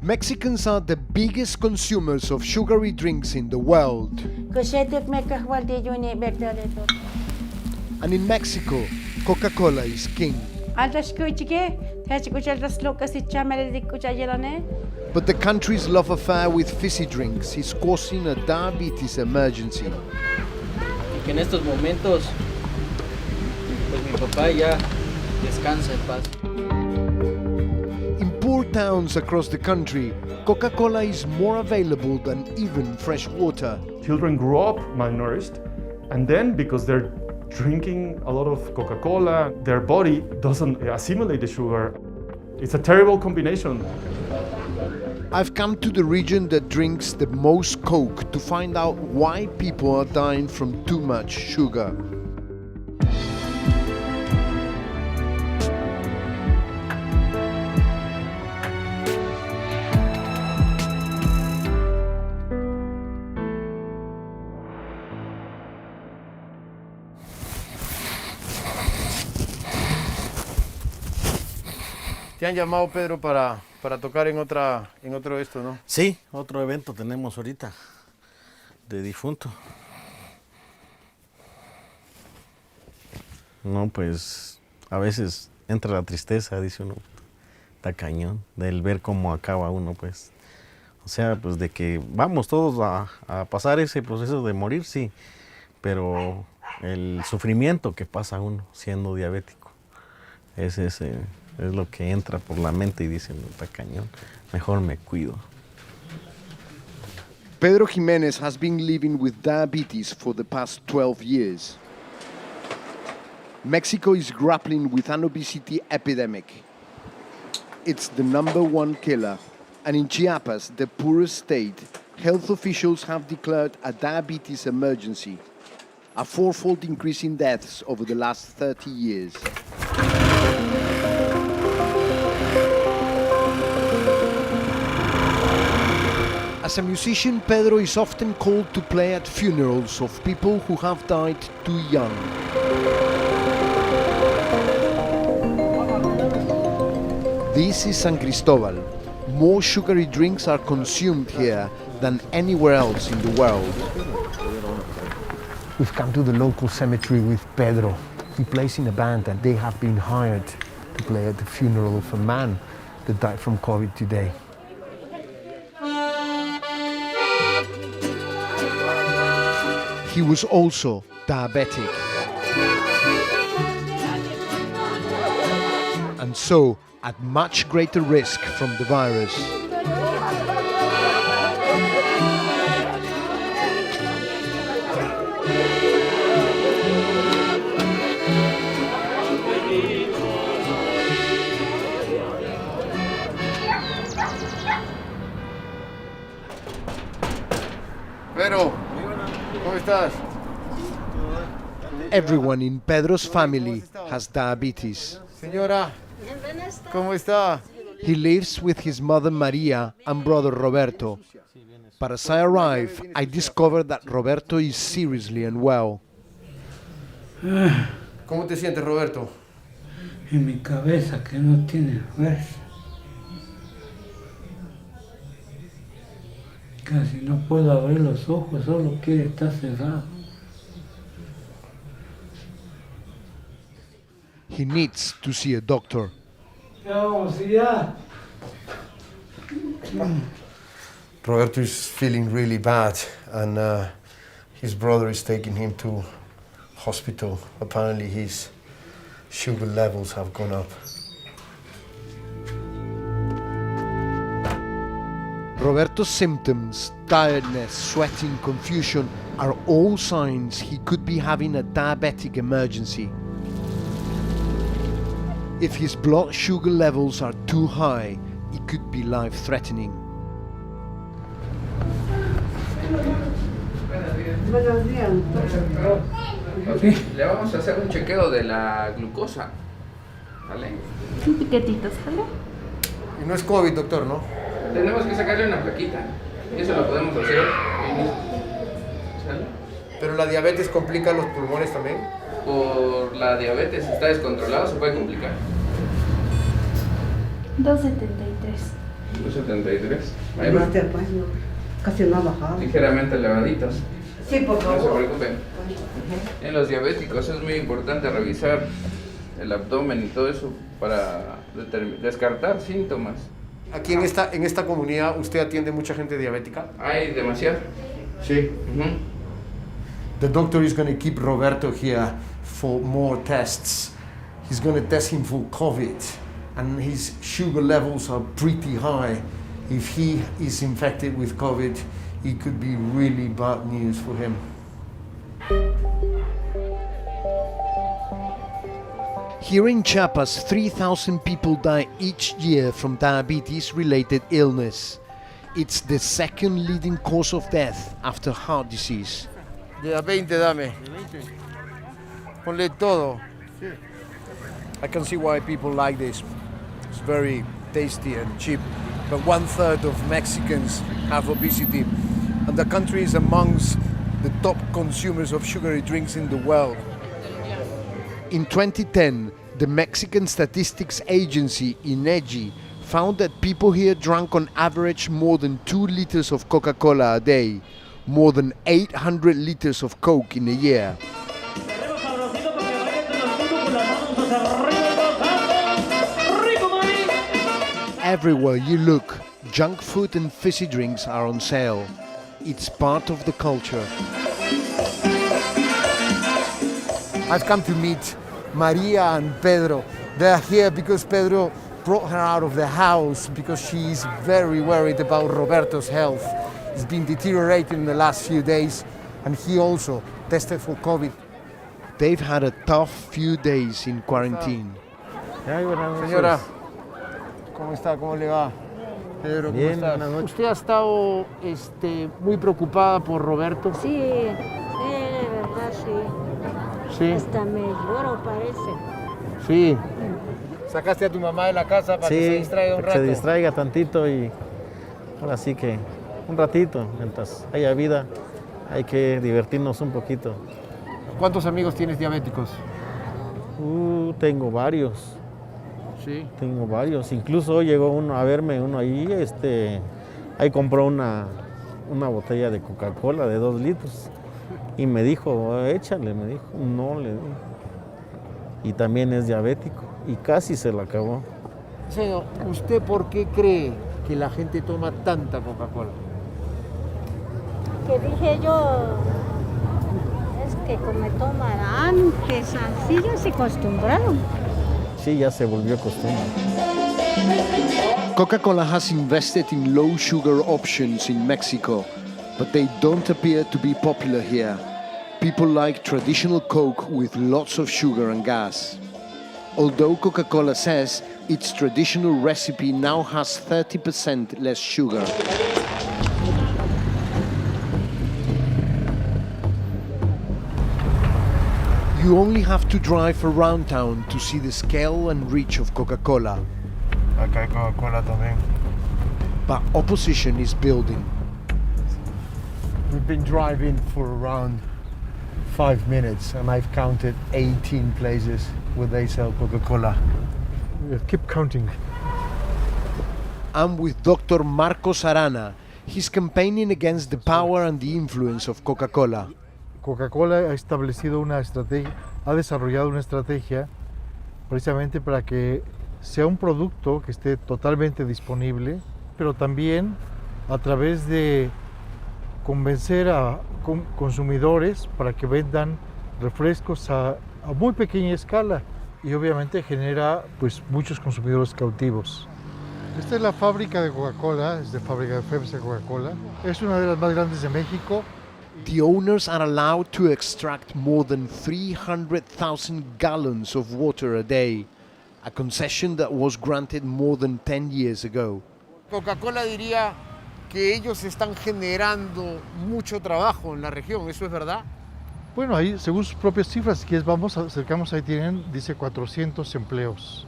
Mexicans are the biggest consumers of sugary drinks in the world. And in Mexico, Coca-Cola is king. But the country's love affair with fizzy drinks is causing a diabetes emergency. Que en estos momentos, pues mi papá ya descansa en paz. In poor towns across the country, Coca-Cola is more available than even fresh water. Children grow up malnourished, and then because they're drinking a lot of Coca-Cola, their body doesn't assimilate the sugar. It's a terrible combination. I've come to the region that drinks the most Coke to find out why people are dying from too much sugar. Te han llamado, Pedro, para tocar en otro esto, ¿no? Sí, otro evento tenemos ahorita de difunto. No, pues a veces entra la tristeza, dice uno, está cañón, del ver cómo acaba uno, pues. O sea, pues de que vamos todos a pasar ese proceso de morir, sí, pero el sufrimiento que pasa uno siendo diabético, es lo que entra por la mente y dice, no, está cañón, mejor me cuido. Pedro Jimenez has been living with diabetes for the past 12 years. Mexico is grappling with an obesity epidemic. It's the #1 killer, and in Chiapas, the poorest state, health officials have declared a diabetes emergency, a fourfold increase in deaths over the last 30 years. As a musician, Pedro is often called to play at funerals of people who have died too young. This is San Cristobal. More sugary drinks are consumed here than anywhere else in the world. We've come to the local cemetery with Pedro. He plays in a band and they have been hired to play at the funeral of a man that died from COVID today. He was also diabetic. And so, at much greater risk from the virus. Pedro, ¿cómo estás? Everyone in Pedro's family has diabetes. Señora, ¿cómo está? He lives with his mother Maria and brother Roberto. But as I arrive, I discover that Roberto is seriously unwell. ¿Cómo te sientes, Roberto? En mi cabeza que no tiene fuerza. Casi no puedo abrir los ojos, solo quiere estar cerrado. He needs to see a doctor. Roberto is feeling really bad, and his brother is taking him to hospital. Apparently his sugar levels have gone up. Roberto's symptoms, tiredness, sweating, confusion, are all signs he could be having a diabetic emergency. If his blood sugar levels are too high, it could be life-threatening. Le vamos a hacer un chequeo de la glucosa, ¿vale? Un piquetito, ¿sale? Y no es COVID, doctor, ¿no? Tenemos que sacarle una plaquita. Eso lo podemos hacer. ¿Sale? Pero la diabetes complica los pulmones también. Por la diabetes, si está descontrolado, se puede complicar. 273. 273. Ahí va. Casi no ha bajado. Ligeramente elevaditos. Sí, por No se favor. preocupen. En los diabéticos es muy importante revisar el abdomen y todo eso para descartar síntomas. Aquí en esta comunidad, ¿usted atiende mucha gente diabética? Hay demasiado. Sí. The doctor is going to keep Roberto here for more tests. He's going to test him for COVID, and his sugar levels are pretty high. If he is infected with COVID, it could be really bad news for him. Here in Chiapas, 3,000 people die each year from diabetes-related illness. It's the second leading cause of death after heart disease. De a 20 dame. Ponle todo. I can see why people like this. It's very tasty and cheap. But 1/3 of Mexicans have obesity, and the country is amongst the top consumers of sugary drinks in the world. In 2010, the Mexican Statistics Agency, ENDEVR, found that people here drank on average more than 2 liters of Coca-Cola a day, more than 800 liters of Coke in a year. Everywhere you look, junk food and fizzy drinks are on sale. It's part of the culture. I've come to meet Maria and Pedro. They're here because Pedro brought her out of the house because she's very worried about Roberto's health. It's been deteriorating in the last few days, and he also tested for COVID. They've had a tough few days in quarantine. Señora, ¿cómo está? ¿Cómo le va? Pedro, ¿cómo Bien, estás? buenas noches. ¿Usted ha estado muy preocupada por Roberto? Sí, de verdad sí. Sí. Hasta me lloro parece. Sí. ¿Sacaste a tu mamá de la casa para que se distraiga un rato? Se distraiga tantito y ahora sí que un ratito, mientras haya vida, hay que divertirnos un poquito. ¿Cuántos amigos tienes diabéticos? Tengo varios. Sí. Tengo varios. Incluso hoy llegó uno a verme, uno ahí, ahí compró una botella de Coca-Cola de 2 litros y me dijo, échale, me dijo, no le di. Y también es diabético y casi se la acabó. Señor, ¿usted por qué cree que la gente toma tanta Coca-Cola? Que dije yo, es que como toman antes, así ya se acostumbraron. Sí, ya se volvió costumbre. Coca-Cola has invested in low sugar options in Mexico, but they don't appear to be popular here. People like traditional Coke with lots of sugar and gas. Although Coca-Cola says its traditional recipe now has 30% less sugar. You only have to drive around town to see the scale and reach of Coca-Cola. Acá hay Coca-Cola también. But opposition is building. We've been driving for around 5 minutes and I've counted 18 places where they sell Coca-Cola. We'll keep counting. I'm with Dr. Marcos Arana. He's campaigning against the power and the influence of Coca-Cola. Coca-Cola ha establecido una estrategia, ha desarrollado una estrategia precisamente para que sea un producto que esté totalmente disponible, pero también a través de convencer a consumidores para que vendan refrescos a muy pequeña escala y obviamente genera pues muchos consumidores cautivos. Esta es la fábrica de Coca-Cola, es de fábrica de Pepsi Coca-Cola, es una de las más grandes de México. The owners are allowed to extract more than 300,000 gallons of water a day, a concession that was granted more than 10 years ago. Coca-Cola diría que ellos están generando mucho trabajo en la región, ¿eso es verdad? Bueno, ahí, según sus propias cifras, si vamos, acercamos, ahí tienen, dice 400 empleos,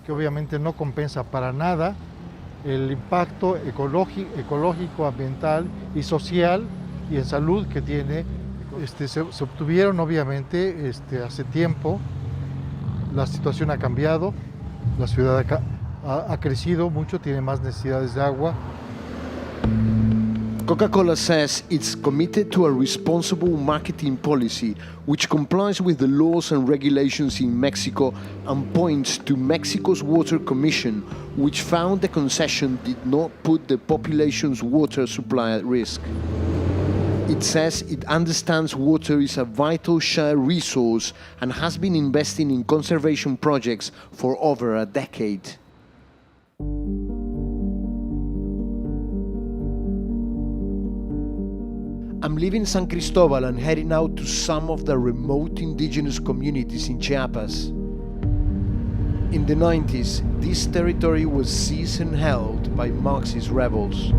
que obviamente no compensa para nada el impacto ecológico, ambiental y social y en salud que tiene. Se obtuvieron obviamente hace tiempo, la situación ha cambiado, la ciudad ha crecido mucho, tiene más necesidades de agua. Coca-Cola says it's committed to a responsible marketing policy which complies with the laws and regulations in Mexico and points to Mexico's Water Commission, which found the concession did not put the population's water supply at risk. It says it understands water is a vital shared resource and has been investing in conservation projects for over a decade. I'm leaving San Cristobal and heading out to some of the remote indigenous communities in Chiapas. In the 90s, this territory was seized and held by Marxist rebels.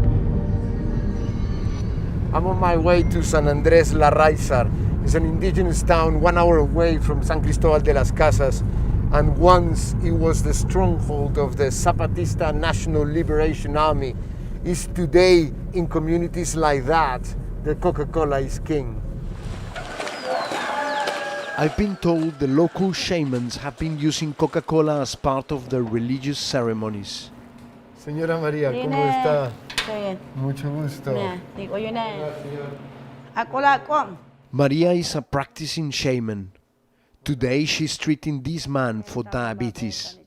I'm on my way to San Andrés La Raizar. It's an indigenous town 1 hour away from San Cristobal de las Casas, and once it was the stronghold of the Zapatista National Liberation Army. Is today, in communities like that, the Coca-Cola is king. I've been told the local shamans have been using Coca-Cola as part of their religious ceremonies. Señora María, ¿cómo está? Mucho gusto. Maria is a practicing shaman. Today she's treating this man for diabetes.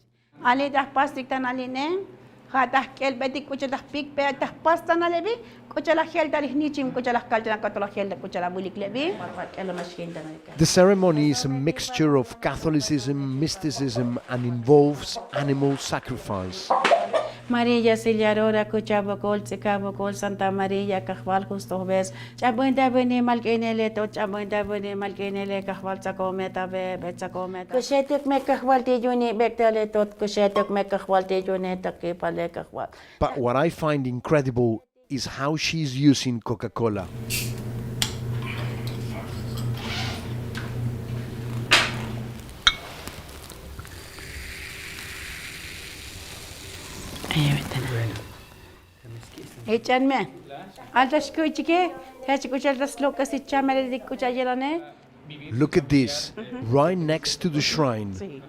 The ceremony is a mixture of Catholicism, mysticism, and involves animal sacrifice. Maria Sillarora, Cuchabocol, Cicabocol, Santa Maria, Cajval, Justo Ves, Chabuenda Bene Malgenele, Chabuenda Bene Malgenele, Cajval Sacometa, Betsacometa. Cushetic make a quality unit, Bectale, Cushetic make a quality unit, Kipale Cajval. But what I find incredible is how she's using Coca-Cola. Échanme. Altas kuchike, has kuchal das locas y chamele de kuchayelane. Look at this, right next to the shrine.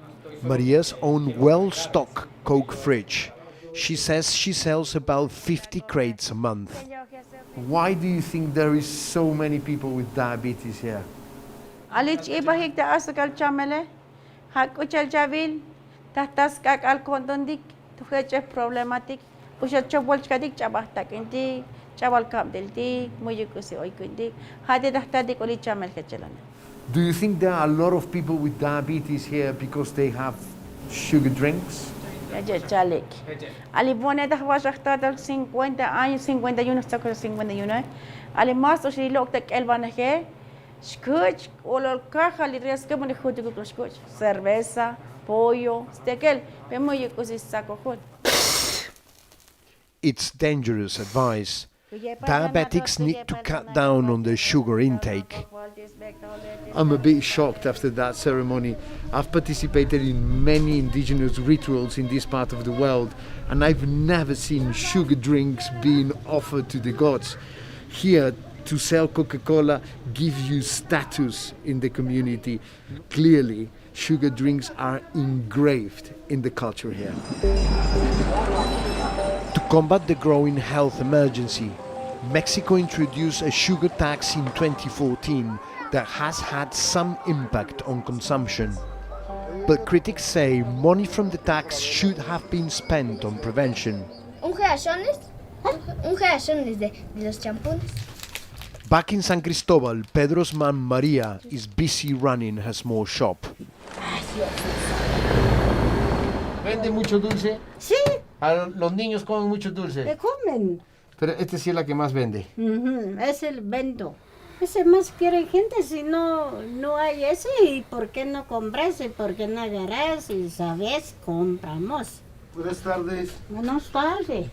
Maria's own well-stocked Coke fridge. She says she sells about 50 crates a month. Why do you think there is so many people with diabetes here? Alich ibahik da asakal chamele, hakuchal javil, tatas kak al kondondik, tuheche problematic. Pusha chobol kadik chabahtak inti, chabal kam delti, muyukusi oikundi, hadi dahtadik oli chamel kechelana. Do you think there are a lot of people with diabetes here because they have sugar drinks? Chalik. Ali bone dah wasakta dal 50 años, 51 hasta 51. Ali mas o si lok tak elbana he, skuch, olol caja li riesca mone jutu ku skuch, cerveza, pollo, stekel, pe muyukusi sako hot. It's dangerous advice. Diabetics need to cut down on their sugar intake. I'm a bit shocked after that ceremony. I've participated in many indigenous rituals in this part of the world, and I've never seen sugar drinks being offered to the gods. Here, to sell Coca-Cola gives you status in the community. Clearly, sugar drinks are engraved in the culture here. To combat the growing health emergency, Mexico introduced a sugar tax in 2014 that has had some impact on consumption. But critics say money from the tax should have been spent on prevention. Un de los champones. Back in San Cristobal, Pedro's mom Maria is busy running her small shop. ¿Vende mucho dulce? Sí. Los niños comen mucho dulce. ¿Qué comen? Pero este sí es la que más vende. Es el vendo. Ese más quiere gente, si no hay ese, ¿y por qué no compras? ¿Y por qué no agarras? Y sabes, compramos. Buenas tardes. Buenas tardes.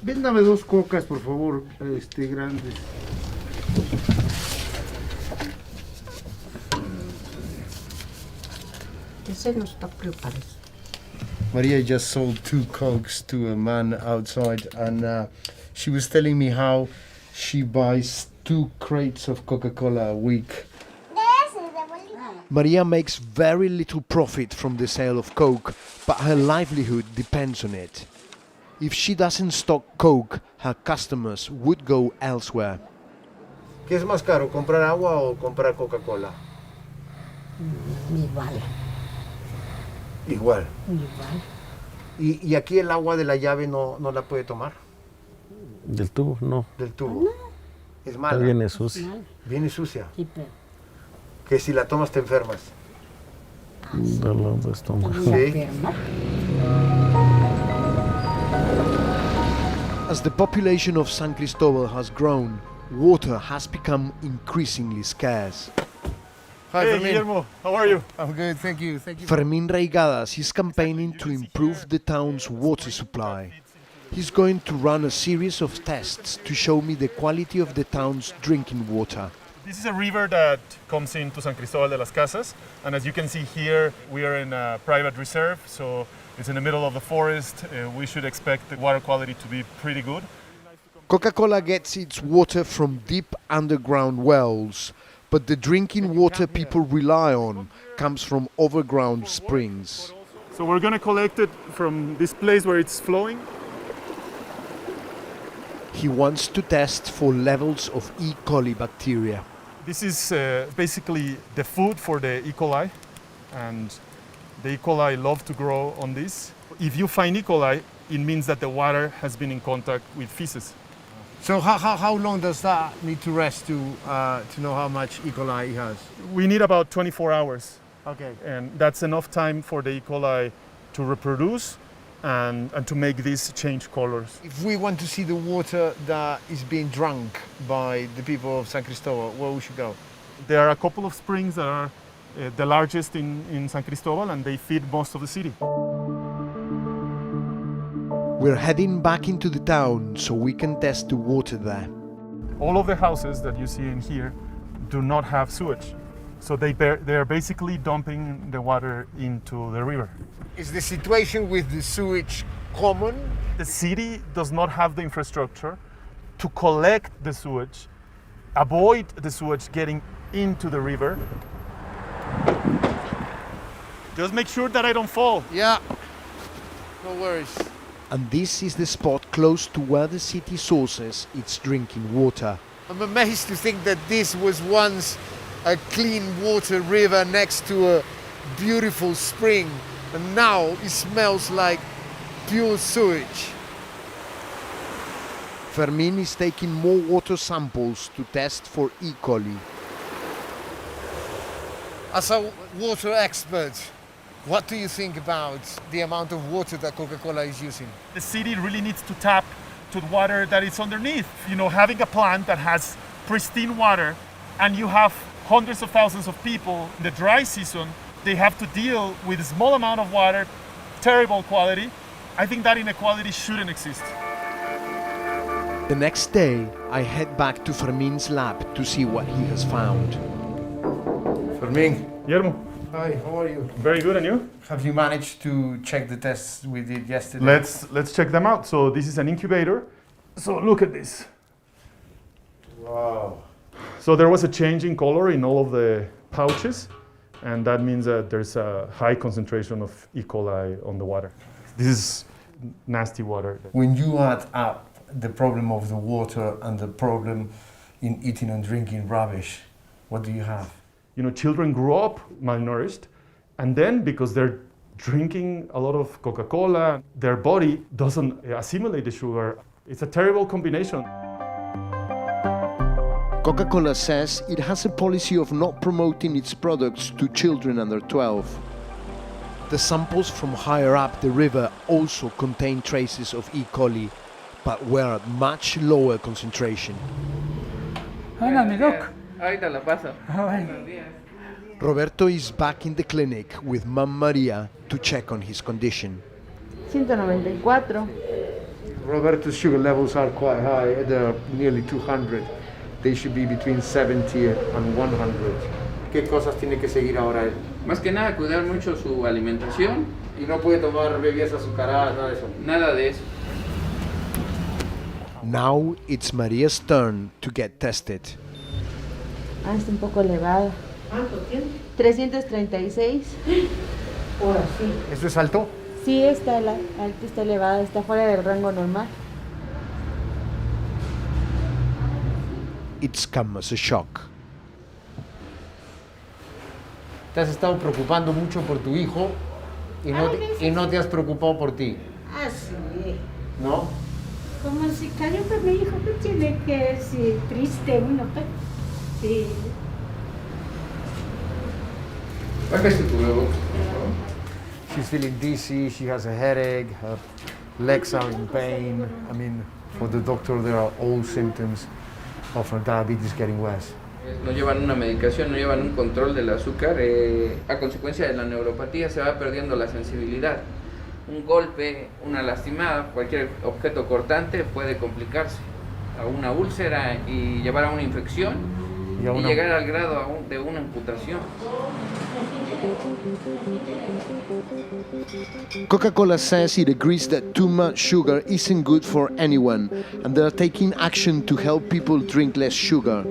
Véndame 2 cocas, por favor, grandes. Ese no está preparado. Maria just sold 2 Cokes to a man outside, and she was telling me how she buys 2 crates of Coca-Cola a week. Maria makes very little profit from the sale of Coke, but her livelihood depends on it. If she doesn't stock Coke, her customers would go elsewhere. ¿Qué es más caro, comprar agua o comprar Coca-Cola? Igual. Igual. Igual. ¿Y aquí el agua de la llave no la puede tomar? Del tubo, no. Del tubo. Es mala. Viene sucia. Viene sucia. Sí, pero Que si la tomas te enfermas. Dolor de estómago. Sí. As the population of San Cristobal has grown, water has become increasingly scarce. Hi, Hey, Fermin. Guillermo, how are you? I'm good, thank you. Thank you. Fermin Reigadas is campaigning to improve the town's water supply. He's going to run a series of tests to show me the quality of the town's drinking water. This is a river that comes into San Cristobal de las Casas, and as you can see here, we are in a private reserve, so it's in the middle of the forest. We should expect the water quality to be pretty good. Coca-Cola gets its water from deep underground wells, but the drinking water people rely on comes from overground springs. So we're going to collect it from this place where it's flowing. He wants to test for levels of E. coli bacteria. This is basically the food for the E. coli, and the E. coli love to grow on this. If you find E. coli, it means that the water has been in contact with feces. So how long does that need to rest to know how much E. coli it has? We need about 24 hours, Okay. and that's enough time for the E. coli to reproduce and to make these change colors. If we want to see the water that is being drunk by the people of San Cristobal, where we should go? There are a couple of springs that are the largest in San Cristobal, and they feed most of the city. We're heading back into the town so we can test the water there. All of the houses that you see in here do not have sewage. So they are basically dumping the water into the river. Is the situation with the sewage common? The city does not have the infrastructure to collect the sewage, avoid the sewage getting into the river. Just make sure that I don't fall. Yeah, no worries. And this is the spot close to where the city sources its drinking water. I'm amazed to think that this was once a clean water river next to a beautiful spring, and now it smells like pure sewage. Fermin is taking more water samples to test for E. coli. As a water expert, what do you think about the amount of water that Coca-Cola is using? The city really needs to tap to the water that is underneath. You know, having a plant that has pristine water and you have hundreds of thousands of people in the dry season, they have to deal with a small amount of water, terrible quality. I think that inequality shouldn't exist. The next day, I head back to Fermin's lab to see what he has found. Fermin. Guillermo. Hi, how are you? Very good, and you? Have you managed to check the tests we did yesterday? Let's check them out. So this is an incubator. So look at this. Wow. So there was a change in color in all of the pouches, and that means that there's a high concentration of E. coli on the water. This is nasty water. When you add up the problem of the water and the problem in eating and drinking rubbish, what do you have? You know, children grew up malnourished, and then because they're drinking a lot of Coca-Cola, their body doesn't assimilate the sugar. It's a terrible combination. Coca-Cola says it has a policy of not promoting its products to children under 12. The samples from higher up the river also contain traces of E. coli, but were at much lower concentration. Hola, mi doc. Ahorita la paso. Roberto is back in the clinic with Mam Maria to check on his condition. 194. Roberto's sugar levels are quite high. They're nearly 200. They should be between 70 and 100. ¿Qué cosas tiene que seguir ahora él? Más que nada, cuidar mucho su alimentación. Y no puede tomar bebidas azucaradas, nada de eso. Nada de eso. Now it's Maria's turn to get tested. Está un poco elevada. ¿Cuánto tiene? 336. Ahora sí. ¿Esto es alto? Sí, está elevada, está fuera del rango normal. It's come as a shock. Te has estado preocupando mucho por tu hijo y no te has preocupado por ti, Ah, sí. ¿no? Como si cayó con mi hijo, ¿qué tiene que ser triste uno? Pues? Sí. Baja tu cubrebocas, por favor. She's feeling dizzy, she has a headache, her legs are in pain. I mean, for the doctor, there are all symptoms of her diabetes getting worse. No llevan una medicación, no llevan un control del azúcar. A consecuencia de la neuropatía se va perdiendo la sensibilidad. Un golpe, una lastimada, cualquier objeto cortante puede complicarse a una úlcera y llevar a una infección y llegar al grado de una amputación. Coca-Cola says it agrees that too much sugar isn't good for anyone, and they are taking action to help people drink less sugar.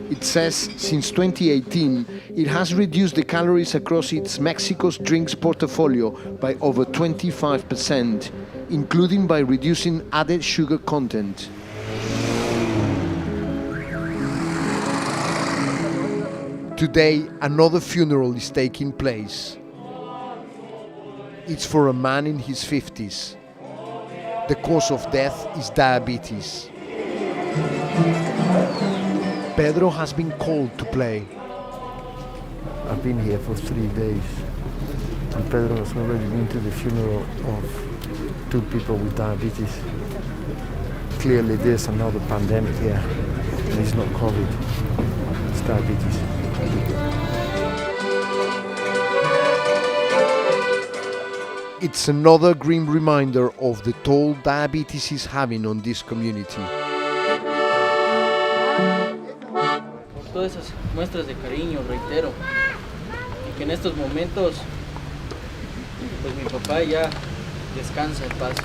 It says since 2018, it has reduced the calories across its Mexico's drinks portfolio by over 25%, including by reducing added sugar content. Today, another funeral is taking place. It's for a man in his 50s. The cause of death is diabetes. Pedro has been called to play. I've been here for 3 days, and Pedro has already been to the funeral of 2 people with diabetes. Clearly there's another pandemic here, and it's not COVID, it's diabetes. It's another grim reminder of the toll diabetes is having on this community. Con todas esas muestras de cariño, reitero, y que en estos momentos, pues mi papá ya descansa en paz.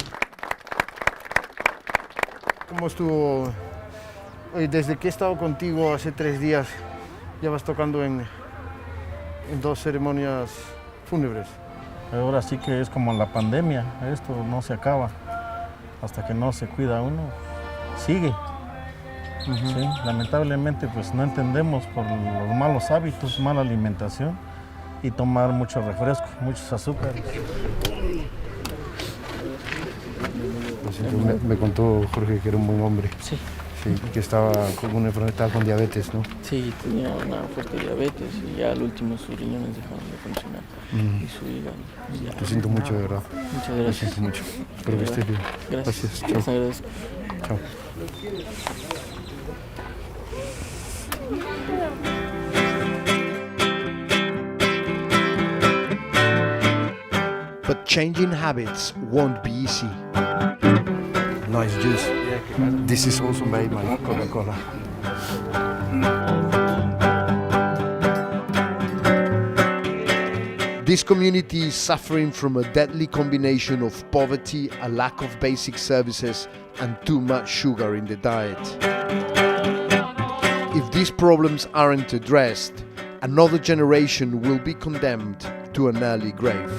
¿Cómo estuvo? Desde que he estado contigo hace 3 días, ya vas tocando en 2 ceremonias fúnebres. Ahora sí que es como la pandemia, esto no se acaba. Hasta que no se cuida uno, sigue. Sí, lamentablemente pues no entendemos por los malos hábitos, mala alimentación y tomar mucho refresco, muchos azúcares. Me contó Jorge que era un buen hombre. Sí. Sí, que estaba con una enfermedad, con diabetes, ¿no? Sí, tenía una fuerte diabetes y ya al último sus riñones dejaron de funcionar y su hígado. Ya. Lo siento mucho, de verdad. Muchas gracias. Lo siento mucho. Espero que estés bien. Gracias. Chao. Les agradezco. Chao. But changing habits won't be easy. Nice juice. This is also made by Coca-Cola. This community is suffering from a deadly combination of poverty, a lack of basic services, and too much sugar in the diet. If these problems aren't addressed, another generation will be condemned to an early grave.